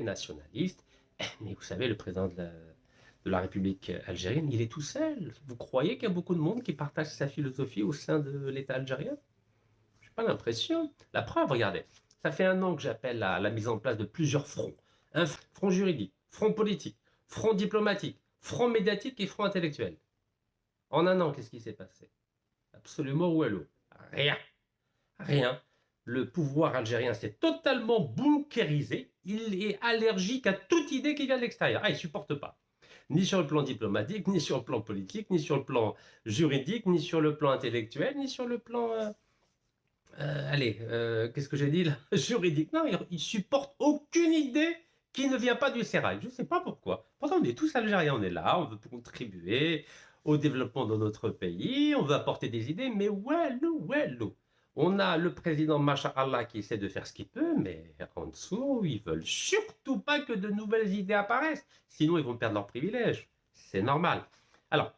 nationaliste. Mais vous savez, le président de la République algérienne, il est tout seul. Vous croyez qu'il y a beaucoup de monde qui partage sa philosophie au sein de l'État algérien? Je n'ai pas l'impression. La preuve, regardez, ça fait 1 an que j'appelle à la mise en place de plusieurs fronts. Un front juridique, front politique, front diplomatique, front médiatique et front intellectuel. En 1 an, qu'est-ce qui s'est passé? Absolument wallo. Rien. Rien. Le pouvoir algérien s'est totalement bunkérisé. Il est allergique à toute idée qui vient de l'extérieur. Ah, il ne supporte pas. Ni sur le plan diplomatique, ni sur le plan politique, ni sur le plan juridique, ni sur le plan intellectuel, ni sur le plan... qu'est-ce que j'ai dit là? Juridique. Non, il supporte aucune idée qui ne vient pas du sérail. Je ne sais pas pourquoi. Pourtant, on est tous algériens, on est là, on veut contribuer au développement de notre pays, on veut apporter des idées, mais wallo. On a le président Masha'Allah qui essaie de faire ce qu'il peut, mais en dessous, ils veulent surtout pas que de nouvelles idées apparaissent. Sinon, ils vont perdre leurs privilèges. C'est normal. Alors,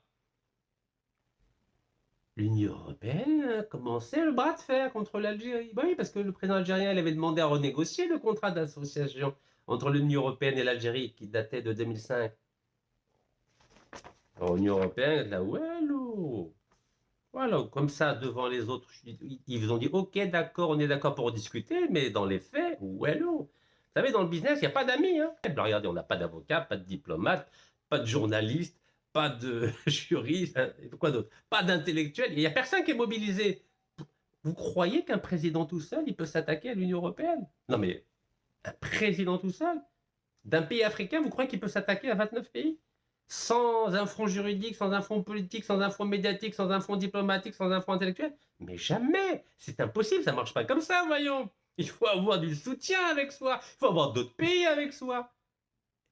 l'Union européenne a commencé le bras de fer contre l'Algérie. Bah oui, parce que le président algérien il avait demandé à renégocier le contrat d'association entre l'Union européenne et l'Algérie qui datait de 2005. Alors, l'Union européenne, là, wallo. Voilà, comme ça, devant les autres, ils vous ont dit, ok, d'accord, on est d'accord pour discuter, mais dans les faits, wallo. Vous savez, dans le business, il n'y a pas d'amis. Hein. Alors, regardez, on n'a pas d'avocat, pas de diplomate, pas de journaliste, pas de juriste, hein, quoi d'autre? Pas d'intellectuel, il n'y a personne qui est mobilisé. Vous croyez qu'un président tout seul, il peut s'attaquer à l'Union européenne? Non mais, un président tout seul d'un pays africain, vous croyez qu'il peut s'attaquer à 29 pays? Sans un front juridique, sans un front politique, sans un front médiatique, sans un front diplomatique, sans un front intellectuel? Mais jamais! C'est impossible, ça ne marche pas comme ça, voyons! Il faut avoir du soutien avec soi, il faut avoir d'autres pays avec soi.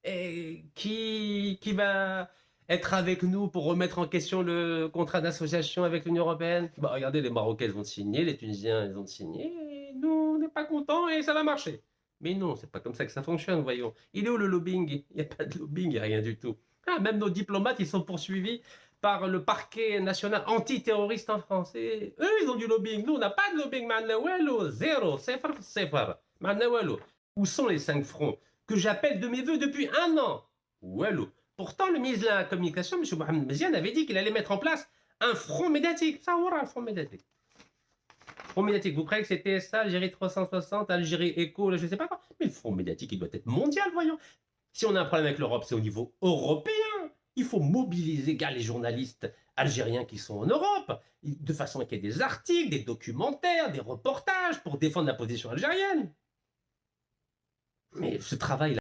Et qui va être avec nous pour remettre en question le contrat d'association avec l'Union européenne? Bah, regardez, les Marocains, ils ont signé, les Tunisiens, ils ont signé, et nous, on n'est pas contents et ça va marcher. Mais non, c'est pas comme ça que ça fonctionne, voyons. Il est où le lobbying? Il n'y a pas de lobbying, il n'y a rien du tout. Ah, même nos diplomates, ils sont poursuivis par le parquet national antiterroriste en France. Et eux, ils ont du lobbying. Nous, on n'a pas de lobbying. Manawalo, zéro, sefar. Manawalo. Où sont les 5 fronts que j'appelle de mes voeux depuis 1 an? Wallo. Pourtant, le ministre de la Communication, M. Mohamed Meziane, avait dit qu'il allait mettre en place un front médiatique. Ça, voilà, un front médiatique. Front médiatique, vous croyez que c'est TSA, Algérie 360, Algérie Éco, je ne sais pas quoi? Mais le front médiatique, il doit être mondial, voyons. Si on a un problème avec l'Europe, c'est au niveau européen. Il faut mobiliser les journalistes algériens qui sont en Europe, de façon qu'il y ait des articles, des documentaires, des reportages pour défendre la position algérienne. Mais ce travail-là,